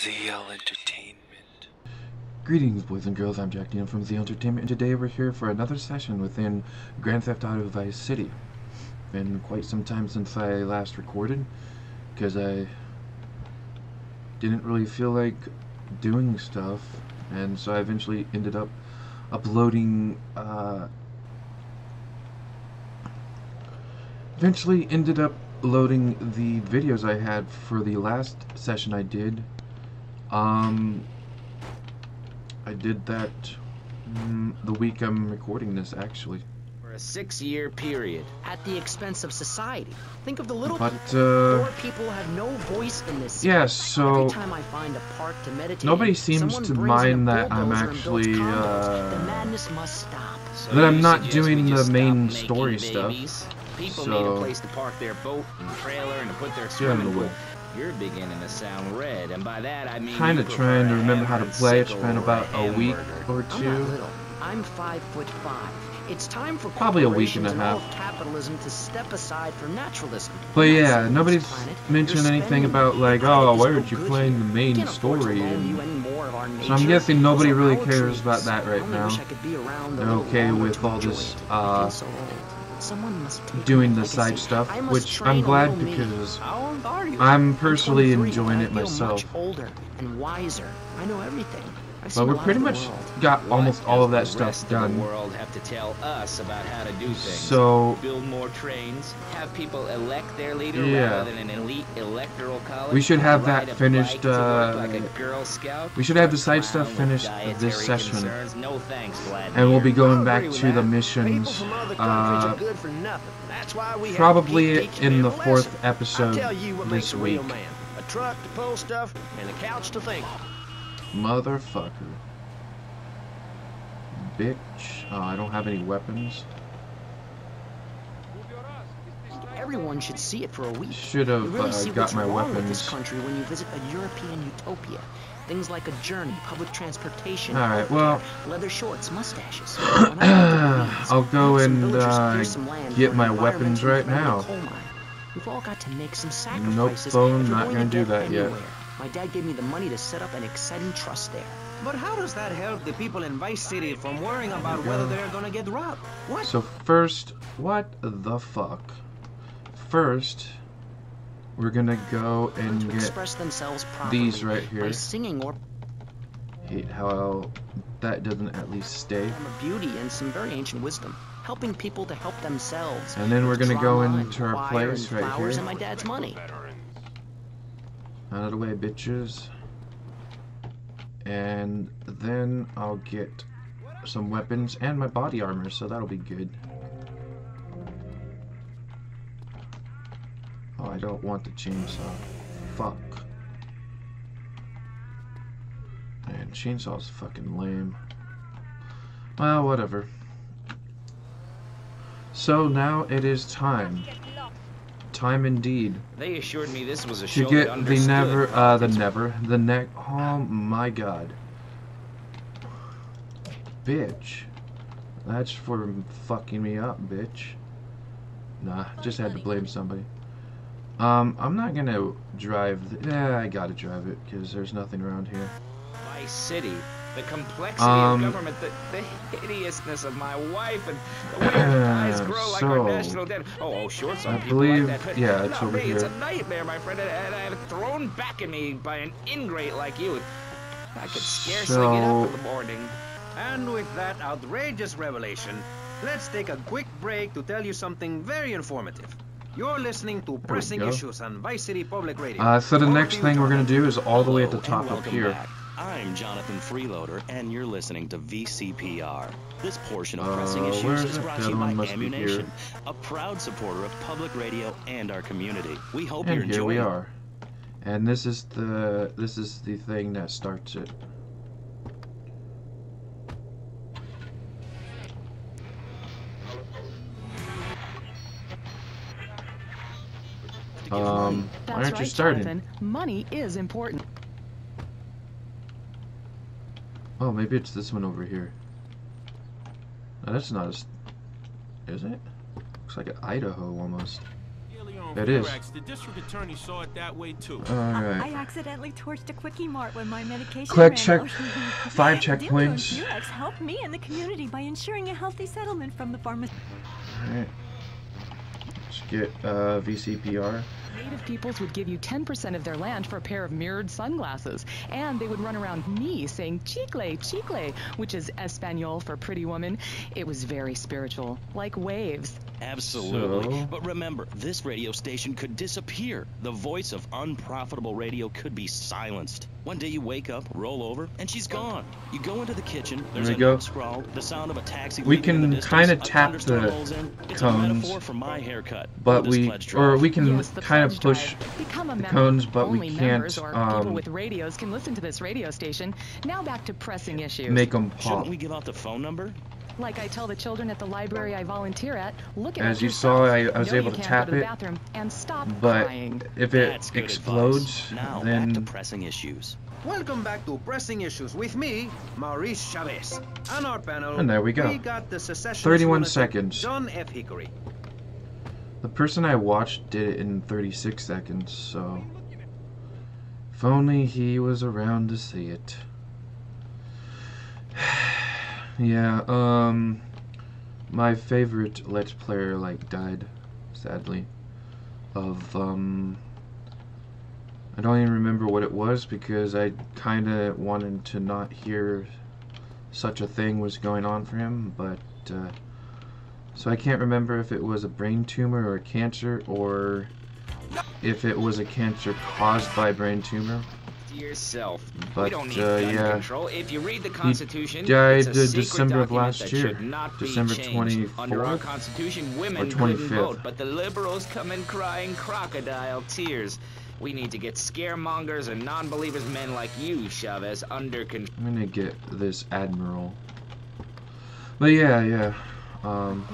ZL Entertainment. Greetings, boys and girls. I'm Jack Dino from ZL Entertainment, and today we're here for another session within Grand Theft Auto Vice City. Been quite some time since I last recorded, because I didn't really feel like doing stuff, and so I eventually ended up uploading, loading the videos I had for the last session I did. I did that the week I'm recording this, actually. For a 6-year period, at the expense of society. Think of the little but, people. Poor people have no voice in this. Yeah, so every time I find a park to meditate, nobody seems to mind that I'm actually the madness must stop. So that I'm not doing the main story stuff. People need a place to park their boat and trailer and to put their swimming pool. You're beginning to sound red, and by that I mean kind of trying to remember how to play. It's been about a week or two. I'm 5'5". It's time for probably a week and a half. Capitalism to step aside for naturalism. But yeah, nobody's mentioned anything about like, oh, why aren't you playing the main story? So I'm guessing nobody really cares about that right now. They're okay with all this doing the side stuff, which I'm glad because I'm personally enjoying it myself. Older and wiser. I know everything. But we're pretty much got almost all of that stuff done. So build more trains, have people elect their leader rather than an elite electoral college. We should have that finished. We should have the side stuff finished this session, and we'll be going back to the missions. Probably in the 4th episode this week. A truck to pull stuff and a couch to think. Motherfucker. Bitch. Oh, I don't have any weapons. Everyone should see it for a week. Should have got my weapons. This country when you visit a European utopia. Things like a journey, public transportation. Alright, well, leather shorts, mustaches. I'll go and get my weapons right now. We've all got to make some sacrifices. Nope, I'm not gonna do that yet. My dad gave me the money to set up an exciting trust there. But how does that help the people in Vice City from worrying about whether they're gonna get robbed? What? So first, what the fuck? First, we're gonna go and get these right here. By singing or hate how that doesn't at least stay. Of beauty and some very ancient wisdom, helping people to help themselves. And then we're gonna go into our place right here. And my dad's money. Out of the way, bitches. And then I'll get some weapons and my body armor, so that'll be good. Oh, I don't want the chainsaw. Fuck. Man, chainsaw's fucking lame. Well, whatever. So now it is time. Time indeed. They assured me this was a show to get the neck. Oh my god. Bitch. That's for fucking me up, bitch. Nah, just had to blame somebody. I'm not gonna drive. I gotta drive it because there's nothing around here. Vice City. The complexity of government, the hideousness of my wife, and the way her eyes grow like our national debt. Oh, sure, some people like that. But yeah, it's over here. It's a nightmare, my friend, and I have it thrown back at me by an ingrate like you. I could scarcely get up in the morning. And with that outrageous revelation, let's take a quick break to tell you something very informative. You're listening to Pressing Issues on Vice City Public Radio. So the next thing we're gonna do is all the way at the top up here. I'm Jonathan Freeloader, and you're listening to VCPR. This portion of Pressing Issues is brought to you by Ammunition, a proud supporter of public radio and our community. We hope you're enjoying it. And here we are. And this is the thing that starts it. Why aren't you starting? Jonathan. Money is important. Oh, maybe it's this one over here. No, that's not as... Is it? Looks like an Idaho almost. It is. The district attorney saw it that way too. Alright. I accidentally torched a Quickie Mart when my medication Collect ran out. 5 checkpoints. Dealer and Purex helped me and the community by ensuring a healthy settlement from the pharmacy. Alright. Let's get VCPR. Native peoples would give you 10% of their land for a pair of mirrored sunglasses, and they would run around me saying chicle, chicle, which is Espanol for pretty woman. It was very spiritual, like waves. Absolutely. So- But remember, this radio station could disappear. The voice of unprofitable radio could be silenced. One day you wake up, roll over, and she's gone. You go into the kitchen, there's we a go. note scrawled, the sound of a taxi We leaving in the can distance, kinda a tap thunderstorm the rolls in. It's cones, a metaphor for my haircut. But or this we, pledge or drive. we can Yes, the kind of pledge push drive. Become a the member. cones, but Only we members can't or people with radios can listen to this radio station. Now back to pressing issues. make them pop. Shouldn't we give out the phone number? Like I tell the children at the library I volunteer at, look at As it you yourself. saw, I was Know able you to can't tap go to the it, bathroom and stop but crying. if it That's good explodes, advice. Now back to then pressing issues. Welcome back to Pressing Issues with me, Maurice Chavez. On our panel, And there we go. we got the secessionist 31 lunatic seconds. John F. Hickory. the person I watched did it in 36 seconds, so if only he was around to see it. Yeah, my favorite Let's Player died, sadly, of I don't even remember what it was because I kinda wanted to not hear such a thing was going on for him, but so I can't remember if it was a brain tumor or a cancer, or if it was a cancer caused by a brain tumor. Yourself. But, We don't need gun yeah. control. If you read the Constitution, died it's a secret December of document last that year. should not December be changed. Under our 24th Constitution, women or couldn't 25th. vote, but the liberals come in crying crocodile tears. We need to get scaremongers and non-believers, men like you, Chavez, under control. I'm gonna get this Admiral. But yeah. You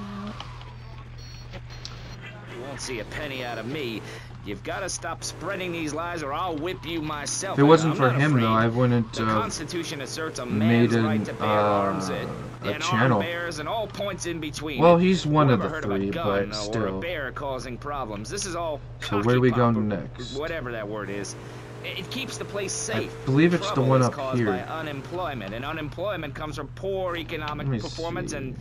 won't see a penny out of me. You've got to stop spreading these lies, or I'll whip you myself. If it wasn't I'm for not him, afraid. though, I wouldn't The Constitution asserts a made man's right to bear arms a and channel. arm bears and all points in between. Well, he's one of Who the ever heard of a three, gun but or still. a bear causing problems? This is all. So where do we go cocky-pop or next? Whatever that word is. It keeps the place safe. I believe it's the Trouble one is up caused here. by unemployment, and unemployment comes from poor economic Let me performance see. and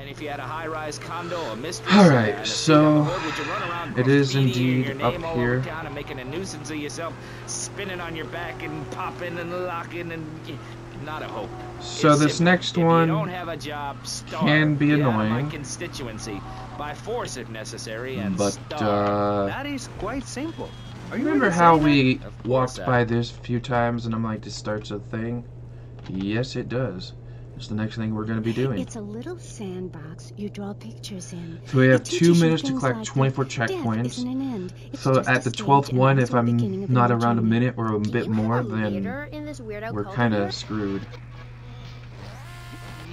if you had a high-rise condo, a mistress, Alright, and a so seat on the hood, would you run around it is graffitiing indeed your up name all here. over town and making a nuisance of yourself, spinning on your back and popping and locking and not a hope. So It's this simple. next If one you don't have a job, starve. can be Get out of my annoying. constituency by force if necessary, and But starve. That is quite simple. Are you remember really how saying we Of course walked I- by this a few times and I'm like, this starts a thing? Yes, it does. It's the next thing we're going to be doing. It's a little sandbox you draw pictures in. So we have It 2 teaches you minutes to things collect like 24 that death checkpoints. isn't an end. It's So just at a the stage 12th and one, also if the beginning I'm of not your around a journey. minute or a Do bit you have more, a then leader in this weirdo we're cult kind of of yours? screwed.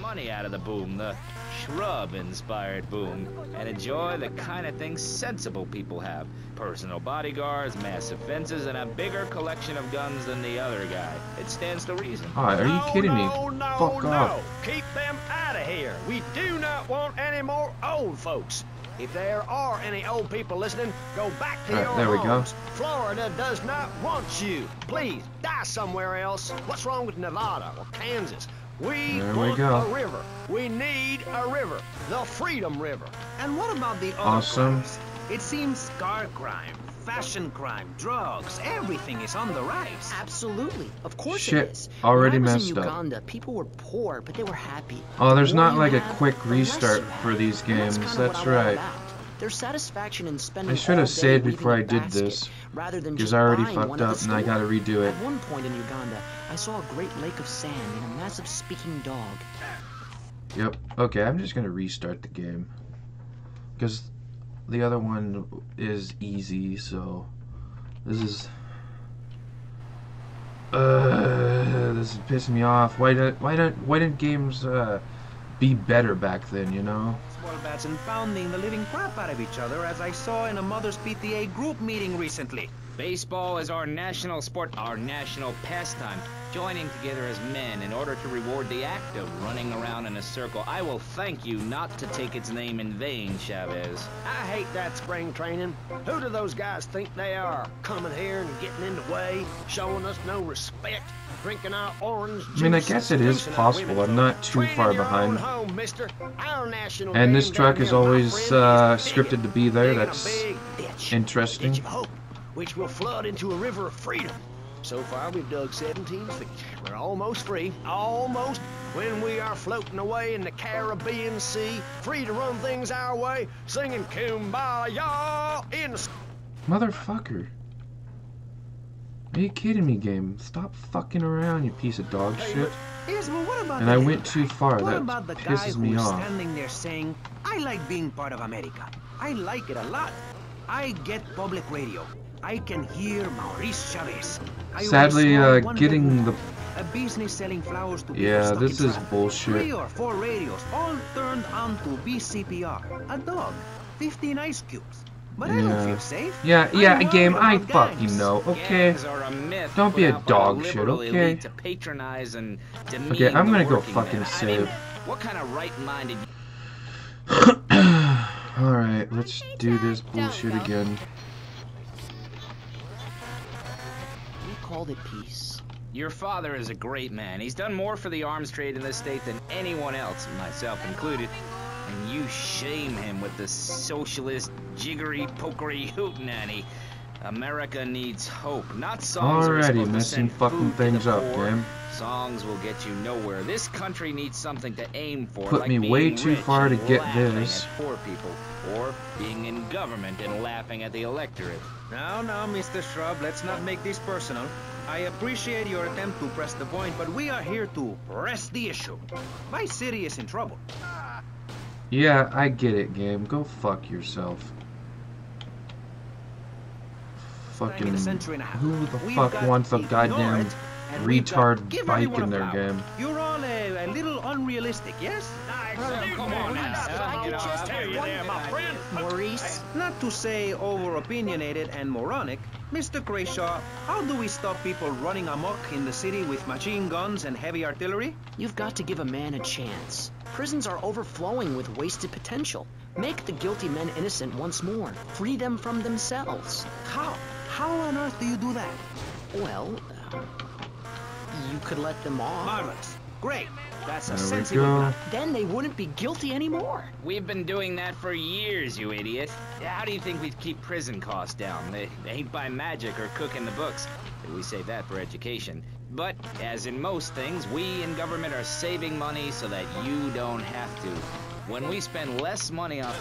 Money out of the boom, the shrub-inspired boom, and enjoy the kind of things sensible people have. Personal bodyguards, massive fences, and a bigger collection of guns than the other guy. It stands to reason. Oh, are you kidding me? No, Fuck off. Keep them out of here. We do not want any more old folks. If there are any old people listening, go back to All right, your there we go. homes. Florida does not want you. Please, die somewhere else. What's wrong with Nevada or Kansas? We There we want go. a river. We need a river. The Freedom River. And what about the other Awesome. crimes? It seems car crime, fashion crime, drugs, everything is on the rise. Absolutely. Of course Shit, it is. already when I was messed in up. Uganda, people were poor, but they were happy. Oh, there's The more not you like a have, quick the less restart you have. for these And that's games. kinda That's what I'm all right. about. There's satisfaction in spending I should all have day saved weaving before a I did basket, this, rather than because just I already buying fucked one at up the and I gotta store. redo it. At one point in Uganda, I saw a great lake of sand and a massive speaking dog. Yep. Okay, I'm just gonna restart the game. Because the other one is easy, so this is pissing me off. Why didn't games be better back then, you know? Spoiled bats and pounding the living crap out of each other, as I saw in a mother's PTA group meeting recently. Baseball is our national sport, our national pastime. Joining together as men in order to reward the act of running around in a circle. I will thank you not to take its name in vain, Chavez. I hate that spring training. Who do those guys think they are? Coming here and getting in the way, showing us no respect, drinking our orange juice. I mean, I guess it is possible. I'm not too far behind. Home, mister. Our national and this game truck down is here, my always friend, is scripted to be there. digging a That's big ditch. interesting. Ditch of hope, which will flood into a river of freedom. So far, we've dug 17 feet. We're almost free. Almost. When we are floating away in the Caribbean Sea, free to run things our way, singing Kumbaya in the... Motherfucker. Are you kidding me, game? Stop fucking around, you piece of dog shit. Yes, well, what about And I went too far. What That about the guy pisses me who's off. standing there saying, I like being part of America. I like it a lot. I get public radio. I can hear Maurice Chavez. Sadly, getting the... A business selling flowers to people Yeah, stuck this in is traffic. bullshit. 3 or 4 radios, all turned on to BCPR. A dog, 15 ice cubes. But I don't feel safe. Yeah, I'm game, worried I about fucking gangs. know, okay? Gangs are a myth Don't be a put out by dog the shit, liberal okay? elite to patronize and demean Okay, I'm the gonna go working fucking man. save. I mean, what kind of right-minded... Alright, let's do this bullshit again. We called it peace. Your father is a great man. He's done more for the arms trade in this state than anyone else, myself included. And you shame him with the socialist, jiggery, pokery hootenanny. America needs hope, not songs that are Alrighty, supposed to messing send fucking food to things the up, poor. game. Songs will get you nowhere. This country needs something to aim for. Put like me being way too rich far to and get laughing this. at poor people, or being in government and laughing at the electorate. Now, Mr. Shrub, let's not make this personal. I appreciate your attempt to press the point, but we are here to press the issue. My city is in trouble. Yeah, I get it, game. Go fuck yourself. Fucking... Who the fuck wants a goddamn retard bike in their game? You're all a little unrealistic, yes? Come on now. Maurice? Not to say over-opinionated and moronic, Mr. Krayshaw, how do we stop people running amok in the city with machine guns and heavy artillery? You've got to give a man a chance. Prisons are overflowing with wasted potential. Make the guilty men innocent once more. Free them from themselves. How? How on earth do you do that? Well, you could let them off. Marvelous. Great. That's a There we sensible go. plan. Then they wouldn't be guilty anymore. We've been doing that for years, you idiot. How do you think we'd keep prison costs down? They ain't by magic or cooking the books. We save that for education. But, as in most things, we in government are saving money so that you don't have to. When we spend less money on...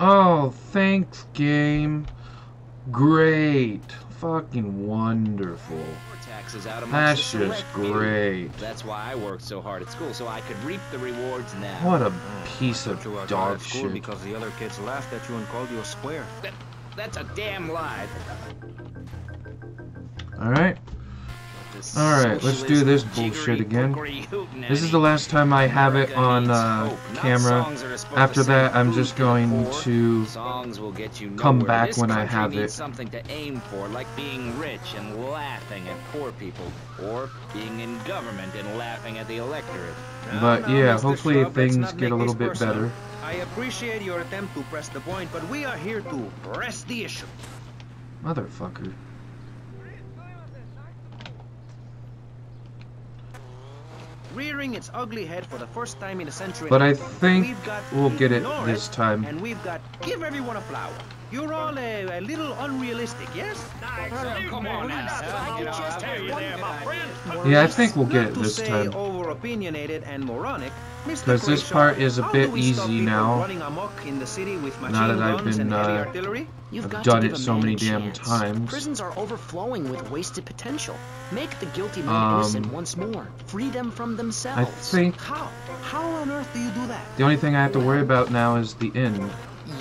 Oh, thanks, game. Great. Fucking wonderful. taxes out amongst That's the just select few. great. That's why I worked so hard at school, so I could reap the rewards now. What a piece of You are glad dog at school shit. because the other kids laughed at you and called you a square. That's a damn lie. Alright. Alright, let's do this bullshit again. This is the last time I have it on camera. After that, I'm just going to come back when I have it. Something to aim for, like being rich and laughing at poor people, or being in government and laughing at the electorate. But yeah, Mr. hopefully Shrub, let's things not get a make little this bit personal. better. I appreciate your attempt to press the point, but we are here to press the issue. Motherfucker. Rearing its ugly head for the first time in a century. But I think we've got we'll get it ignore this time. And we've got give everyone a flower. You're all a little unrealistic, yes? Come on now. Yeah, I think we'll get it Not this to say time. over-opinionated and moronic, Mr. Because this Krayshaw, part is a how bit do we stop easy people now. running amok in the city with Now machine that I've guns been, and heavy artillery? You've I've got done to it give a so man many a damn chance. times. Prisons are overflowing with wasted potential. Make the guilty men innocent once more. Free them from I themselves. think How? How on earth do you do that? the only thing I have to worry about now is the end.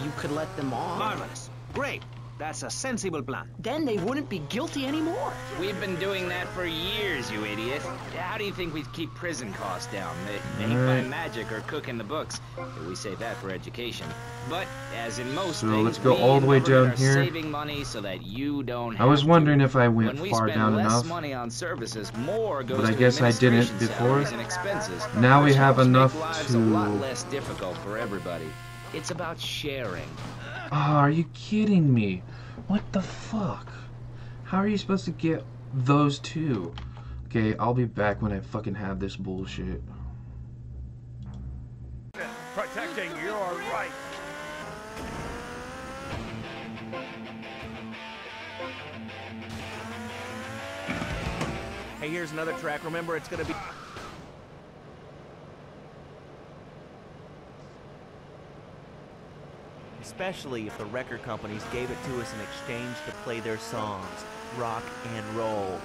You could let them off. Marvelous. Great. That's a sensible plan. Then they wouldn't be guilty anymore. We've been doing that for years, you idiot. How do you think we keep prison costs down? They ain't by magic or cooking the books. We save that for education. But as in most things, let's go all the way down here. Saving money so that you don't have I was wondering to. if I went far down less enough. Money on services, more goes But I to guess I didn't before. and expenses. Now we have enough lives to. A lot less difficult for everybody. It's about sharing. Oh, are you kidding me? What the fuck? How are you supposed to get those two? Okay, I'll be back when I fucking have this bullshit. Protecting your right. Hey, here's another track. Remember, it's gonna be... Especially if the record companies gave it to us in exchange to play their songs, rock and roll.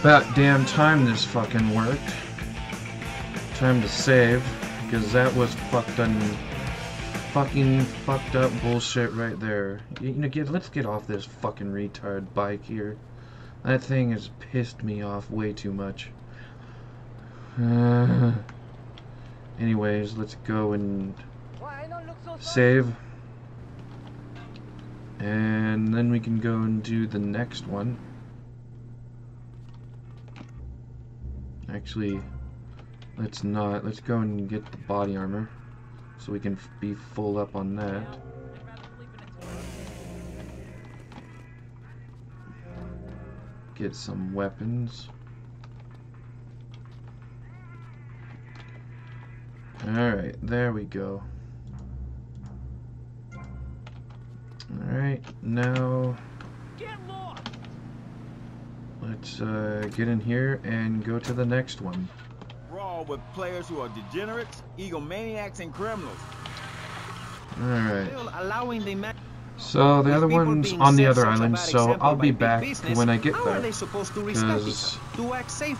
About damn time this fucking worked. Time to save, because that was fucking fucked up bullshit right there. You know, let's get off this fucking retard bike here. That thing has pissed me off way too much. Anyways, let's go and save. And then we can go and do the next one. Actually, let's not. Let's go and get the body armor so we can be full up on that. Get some weapons. Alright, there we go. Alright, now let's get in here and go to the next one. Brawl with players who are degenerates, egomaniacs, and criminals. Alright. Allowing the So the other one's on the other island, so I'll be back when I get there. Because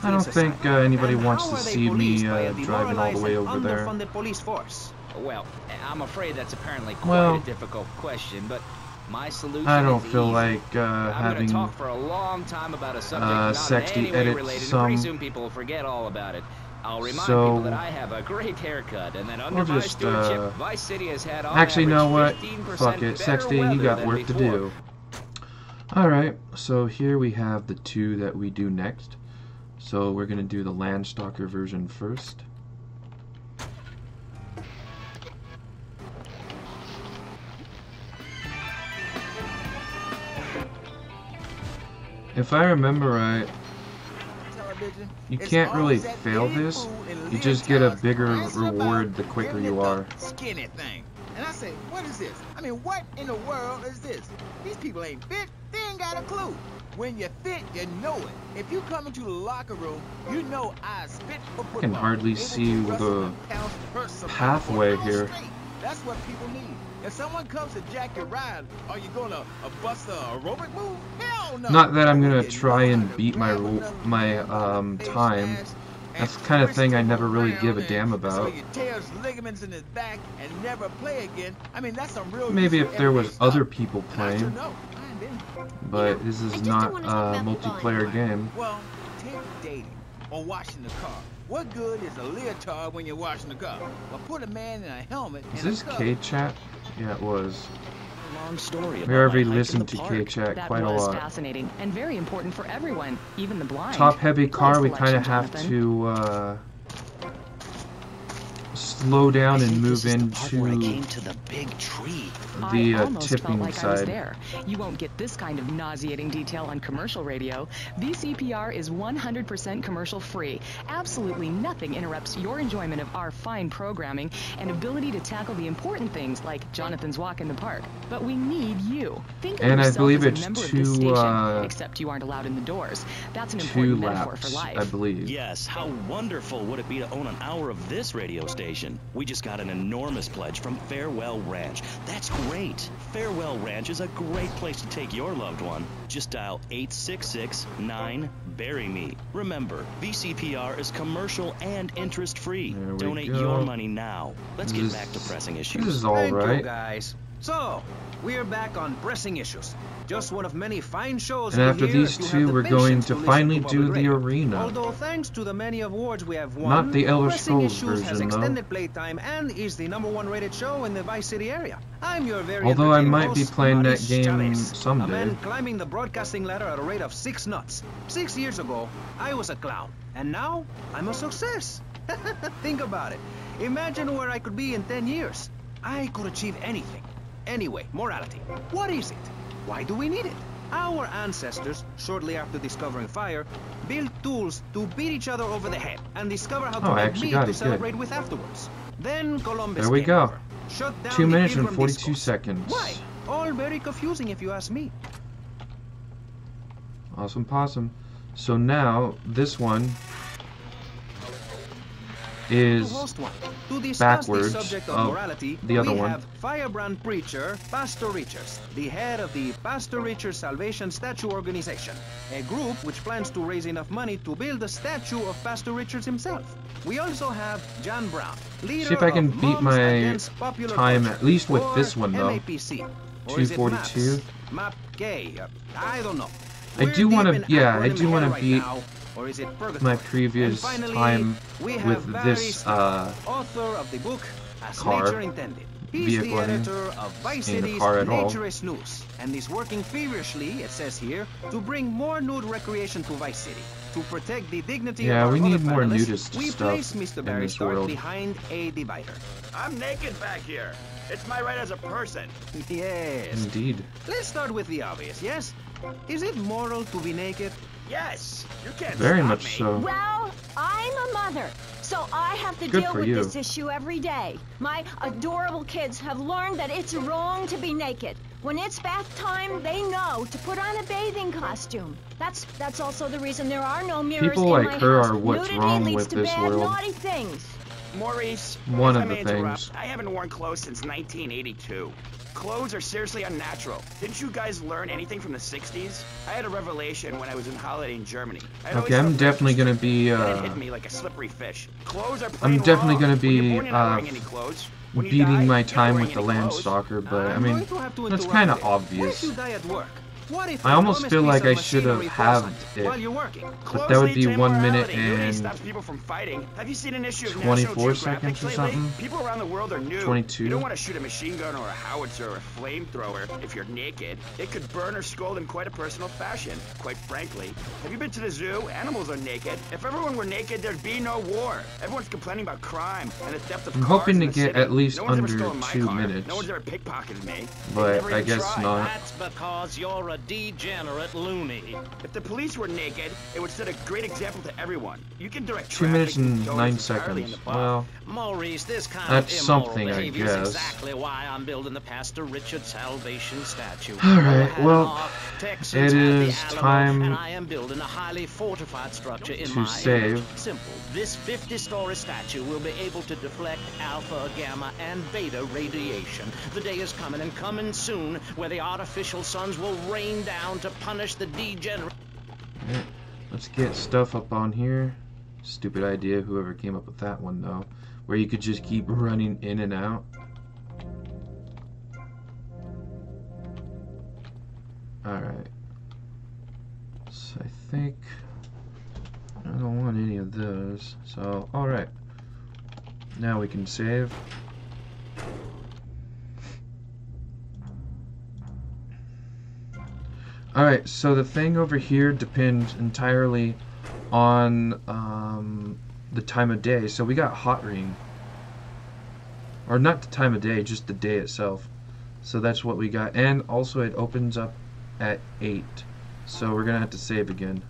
I don't think anybody wants to see me driving all the way over there. Well, I'm afraid that's apparently quite a difficult question, but my solution I don't is feel easy. like having talk for a long time about a subject not sexy in any way edit related, some. Pretty soon people will forget all about it. I'll remind So, people that I have a great haircut, and that under we'll my just, stewardship, Vice City has had on actually, you know what? 15% Fuck it, Sexty, you better got weather work to than do. Alright, so here we have the two that we do next. So we're gonna do the Landstalker version first. If I remember right, you can't really fail this. You just get a bigger reward the quicker you are. Skinny thing. And I say, what is this? I mean, what in the world is this? These people ain't fit. They ain't got a clue. When you fit, you know it. If you come into the locker room, you know I spit for football. I can hardly see the pathway here. That's what people need. If someone comes to jack your ride, are you gonna bust a aerobic move? Hell no. Not that I'm gonna try and beat my time. That's the kind of thing I never really give a damn about. So you tear his ligaments in his back and never play again. I mean, that's some real. Maybe if there was other people playing, but this is not a multiplayer game. Well, take tailgating or washing the car. What good is a leotard when you're washing the car? Well, put a man in a helmet Is and this a cup. K-Chat? Yeah, it was. Long story. We already listened to K-Chat That quite a was lot. fascinating and very important for everyone, even the blind. Top-heavy car, we Nice kind of selection, have Jonathan. to slow down and move This is the part where I into came to the big tree. the I almost felt tipping like I was side. there. You won't get this kind of nauseating detail on commercial radio. VCPR is 100% commercial free. Absolutely nothing interrupts your enjoyment of our fine programming and ability to tackle the important things like Jonathan's walk in the park. But we need you. Think of And I yourself believe as a it's member of two, this station, except you aren't allowed in the doors. That's an important metaphor for laps, life. I believe. Yes, how wonderful would it be to own an hour of this radio station? We just got an enormous pledge from Farewell Ranch. That's great. Farewell Ranch is a great place to take your loved one. Just dial 866-9-BURY-ME. Remember, VCPR is commercial and interest-free. There we Donate go. your money now. Let's get back to pressing issues. This is all Thank you, right. guys. So, we're back on Pressing Issues. Just one of many fine shows. And we after hear these if you two, have the we're going patience to listen finally public do the radio. arena. Although thanks to the many awards we have won, Not the Elder Pressing Scrolls Issues has version, though. extended playtime and is the #1 rated show in the Vice City area. I'm your very Although I entertaining might be host, playing that Maurice game Chavez, someday. a man climbing the broadcasting ladder at a rate of 6 nuts. 6 years ago, I was a clown, and now I'm a success. Think about it. Imagine where I could be in 10 years. I could achieve anything. Anyway, morality. What is it? Why do we need it? Our ancestors, shortly after discovering fire, built tools to beat each other over the head and discover how to Oh, I make actually meat got to it, celebrate good. with afterwards. Then Columbus There we came go. over, shut down 2 the minutes and Pilgrim 42 discos. seconds. Why? All very confusing if you ask me. Awesome possum. So now, this one is To host one. To discuss backwards the subject of of morality, the other we one. have firebrand preacher Pastor Richards, the head of the Pastor Richards Salvation Statue Organization, a group which plans to raise enough money to build a statue of Pastor Richards himself. We also have John Brown, leader See if I can of beat Moms my Against Popular time, Culture, at least with or this one, though. MAPC. Or is it 242. MAPS? MAPK? I don't know. I We're do deep wanna- in yeah, I acronym do wanna hell right beat now. Or is it purgatory? my previous And finally, time we have with Barry this Smith, author of the book As car, Nature Intended. He's the vehicle, I mean, editor of Vice in the City's car at all. Naturist News and is working feverishly, it says here, to bring more nude recreation to Vice City. To protect the dignity Yeah, of our we need other more panelists, nudist we stuff place Mr. in Barry this Stark world. behind a divider. I'm naked back here. It's my right as a person. Yes. Indeed. Let's start with the obvious, yes? Is it moral to be naked? Yes. You can't Very stop much me. so. Well, I'm a mother, so I have to Good deal for with you. this issue every day. My adorable kids have learned that it's wrong to be naked. When it's bath time, they know to put on a bathing costume. That's also the reason there are no mirrors People in like my her house. are what's Nudity wrong leads with to this bad, world. naughty things. Maurice, One if of I may the interrupt, things. I haven't worn clothes since 1982. Clothes are seriously unnatural. Didn't you guys learn anything from the 60s? I had a revelation when I was on holiday in Germany. I'd always Okay, I'm felt definitely very gonna be, and it hit me like a slippery fish. Clothes are plain I'm definitely wrong. gonna When you're be, born, you're not wearing any clothes. When you die, beating my you're not time wearing with the any land clothes. stalker, but I I'm mean, going to have to that's interrupt kind of you. What obvious. if you die at work? What if I an almost enormous feel like piece of I should have machinery falls halved on you while it. you're working? But that would be Clothes 1 lead to minute immorality. Nudity and stops people from fighting. Have you seen an issue of 24 National seconds Geographic or lately? something? People around the world are new. 22. You don't want to shoot a machine gun or a howitzer or a flamethrower if you're naked. It could burn or scold in quite a personal fashion, quite frankly. Have you been to the zoo? Animals are naked. If everyone were naked, there'd be no war. Everyone's complaining about crime and the theft of I'm cars hoping in to the get city. at least No one's ever under stolen my 2 car. minutes. No one's ever pickpocketed me. They But never I even guess tried. not. That's because you're a degenerate loony. If the police were naked, it would set a great example to everyone. You can direct 2 minutes traffic and to 9 those entirely in seconds. the buff. Well, Maurice, this kind that's of immoral something, I behavior guess. is exactly why I'm building the Pastor Richard Salvation statue. Alright, well, Omaha, Texas, it had the is Alamo, time and I am building a highly fortified structure in to my save. image. Simple. This 50-story statue will be able to deflect alpha, gamma, and beta radiation. The day is coming and coming soon where the artificial suns will rain down to punish the degenerate. yeah, let's get stuff up on here. Stupid idea, whoever came up with that one, though. Where you could just keep running in and out. Alright. So I think... I don't want any of those. So, alright. Now we can save. Alright, so the thing over here depends entirely on the time of day. So we got hot ring. Or not the time of day, just the day itself. So that's what we got. And also it opens up at 8. So we're going to have to save again.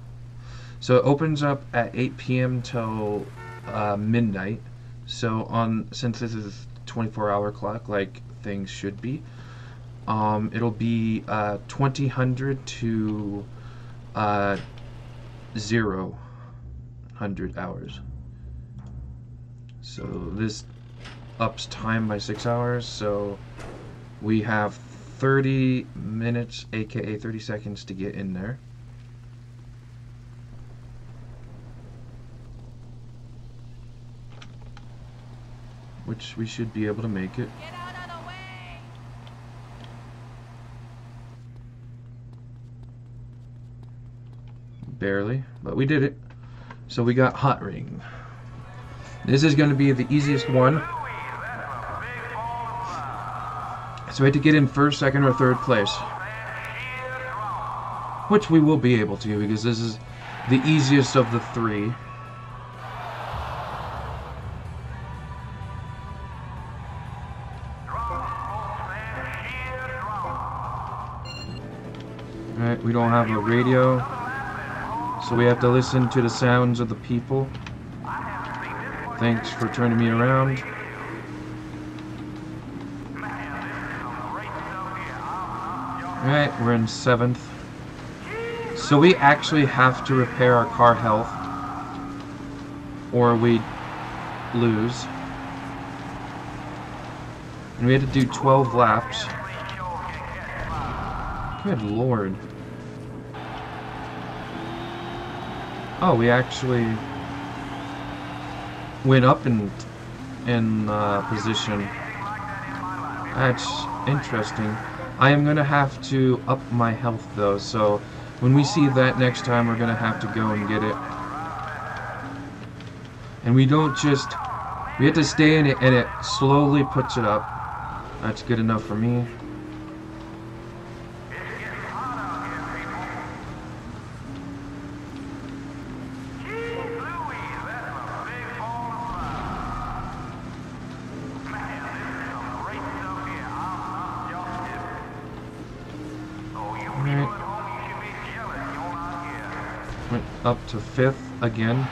So it opens up at 8 p.m. till midnight. So since this is 24-hour clock like things should be, it'll be 2000 to 0 100 hours. So this ups time by 6 hours, so we have 30 minutes, aka 30 seconds to get in there. Which we should be able to make it. Get out of the way! Barely, but we did it. So we got hot ring. This is going to be the easiest one. So we had to get in first, second, or third place. Which we will be able to, because this is the easiest of the three. Alright, we don't have a radio, so we have to listen to the sounds of the people. Thanks for turning me around. Alright, we're in 7th. So we actually have to repair our car health, or we lose. And we had to do 12 laps. Good lord. Oh, we actually went up in position. That's interesting. I am going to have to up my health though, so when we see that next time we're going to have to go and get it. And we don't just... we have to stay in it and it slowly puts it up. That's good enough for me. Went up to 5th again.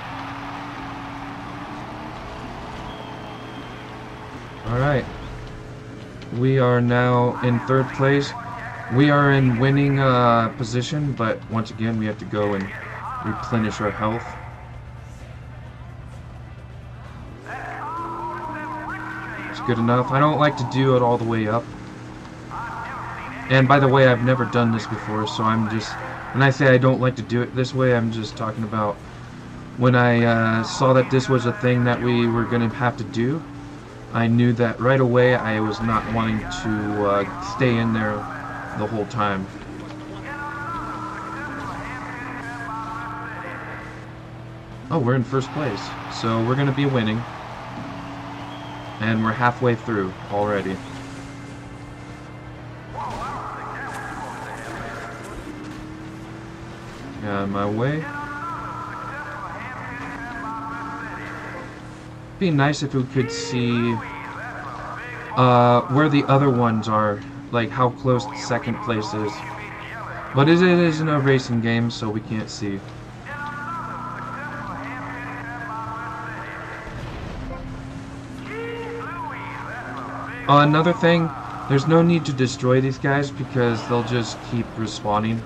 Alright. We are now in 3rd place. We are in winning position, but once again we have to go and replenish our health. It's good enough. I don't like to do it all the way up. And by the way, I've never done this before, so I'm just... when I say I don't like to do it this way, I'm just talking about when I saw that this was a thing that we were going to have to do. I knew that right away I was not wanting to stay in there the whole time. Oh, we're in 1st place, so we're going to be winning. And we're halfway through already. Out of my way. Be nice if we could see where the other ones are, like how close 2nd place is. But it isn't a racing game, so we can't see. Another thing, there's no need to destroy these guys because they'll just keep respawning.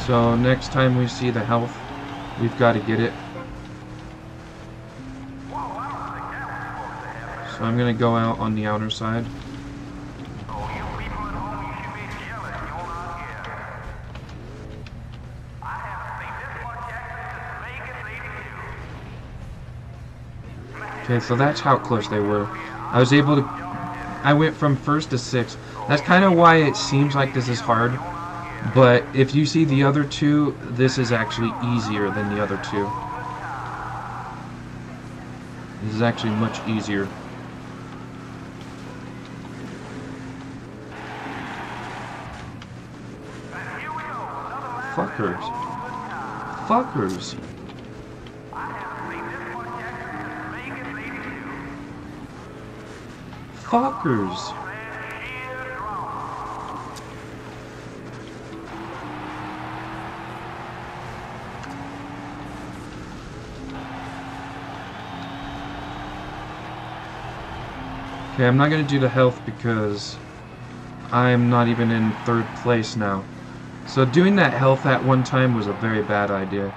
So next time we see the health, we've got to get it. So I'm going to go out on the outer side. Okay, so that's how close they were. I was able to I went from first to sixth. That's kind of why it seems like this is hard. But if you see the other two, this is actually easier than the other two. This is actually much easier. Fuckers. Fuckers. Fuckers. Okay, I'm not gonna do the health because I'm not even in third place now. So doing that health at one time was a very bad idea.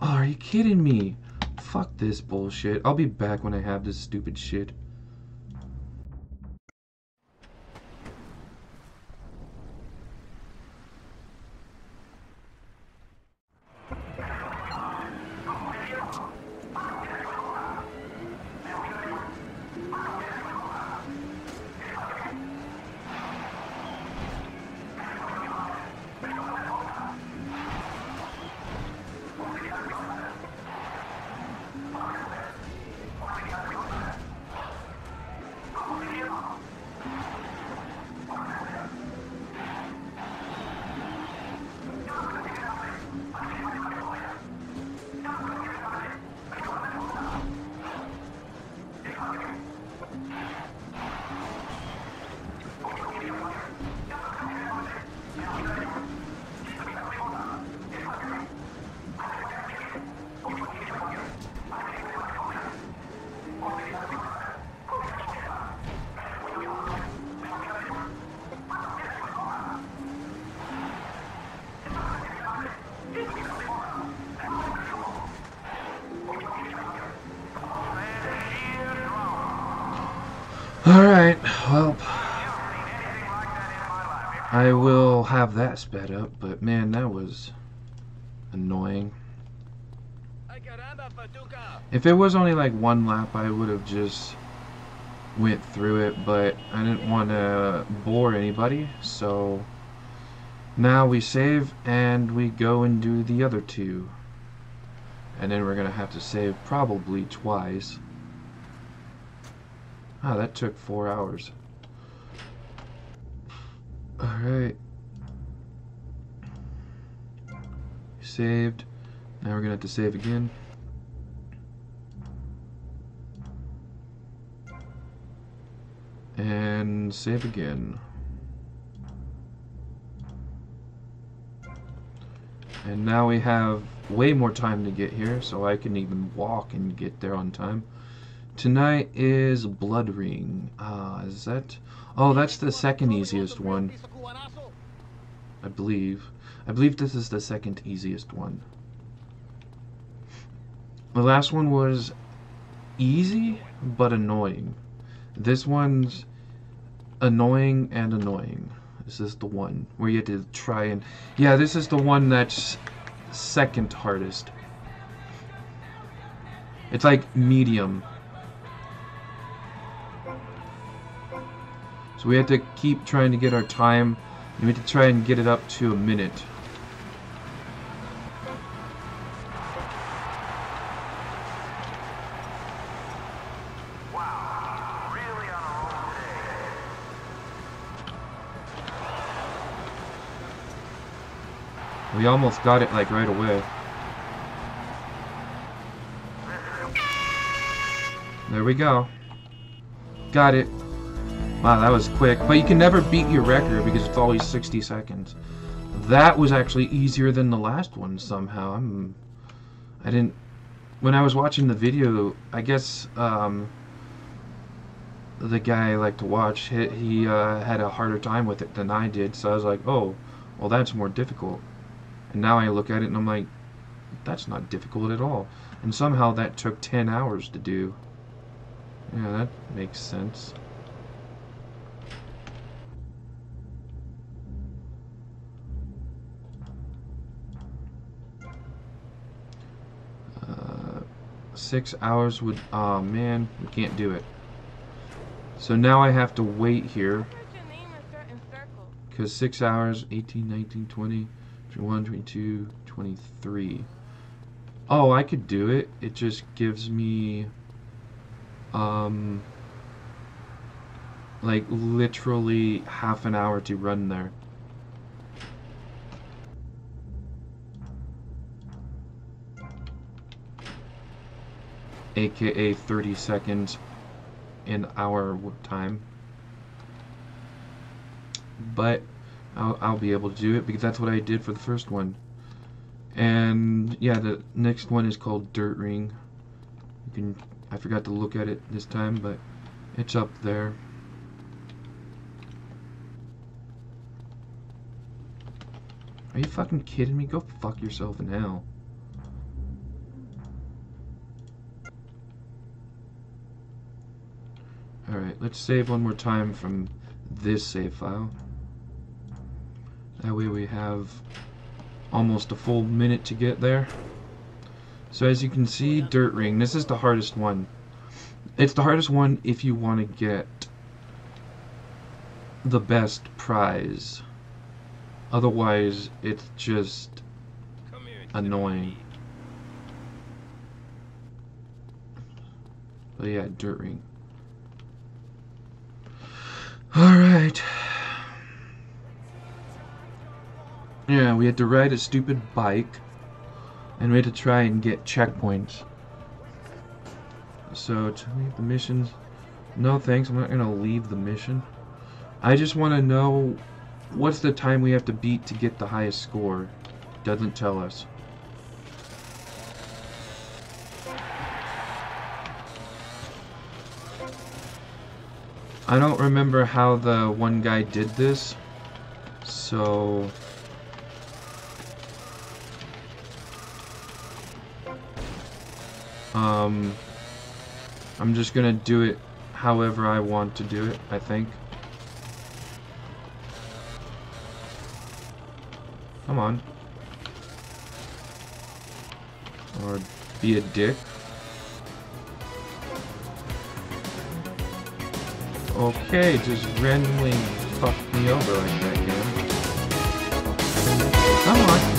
Oh, are you kidding me? Fuck this bullshit. I'll be back when I have this stupid shit. Alright, well, I will have that sped up, but man, that was annoying. If it was only like one lap, I would have just went through it, but I didn't want to bore anybody, so now we save and we go and do the other two. And then we're going to have to save probably twice. Ah, that took 4 hours. Alright. Saved. Now we're gonna have to save again. And save again. And now we have way more time to get here, so I can even walk and get there on time. Tonight is Blood Ring. Is that... Oh, that's the second easiest one. I believe. I believe this is the second easiest one. The last one was easy, but annoying. This one's annoying and annoying. This is the one where you have to try and... Yeah, this is the one that's second hardest. It's like medium. So we have to keep trying to get our time. We have to try and get it up to a minute. Wow, really on a roll today. We almost got it like right away. There we go. Got it. Wow, that was quick. But you can never beat your record because it's always 60 seconds. That was actually easier than the last one somehow. I didn't... When I was watching the video, I guess the guy I like to watch, he had a harder time with it than I did. So I was like, oh, well that's more difficult. And now I look at it and I'm like, that's not difficult at all. And somehow that took 10 hours to do. Yeah, that makes sense. Uh, 6 hours would... Oh man, we can't do it. So So now I have to wait here. Because 6 hours, 18, 19, 20, 21, 22, 23. Oh, I could do it. It just gives me, like, literally half an hour to run there. AKA 30 seconds in our time. But I'll be able to do it because that's what I did for the first one. And yeah, the next one is called Dirt Ring. I forgot to look at it this time, but it's up there. Are you fucking kidding me? Go fuck yourself in hell. Alright, let's save one more time from this save file. That way we have almost a full minute to get there. So as you can see, Dirt Ring, this is the hardest one. It's the hardest one if you want to get the best prize. Otherwise, it's just annoying. But yeah, Dirt Ring. Alright. Yeah, we had to ride a stupid bike. And we had to try and get checkpoints. So, to leave the missions... No thanks, I'm not gonna leave the mission. I just want to know what's the time we have to beat to get the highest score. Doesn't tell us. I don't remember how the one guy did this, so I'm just gonna do it however I want to do it, I think. Come on. Or be a dick. Okay, just randomly fuck me over like that, game. Come on.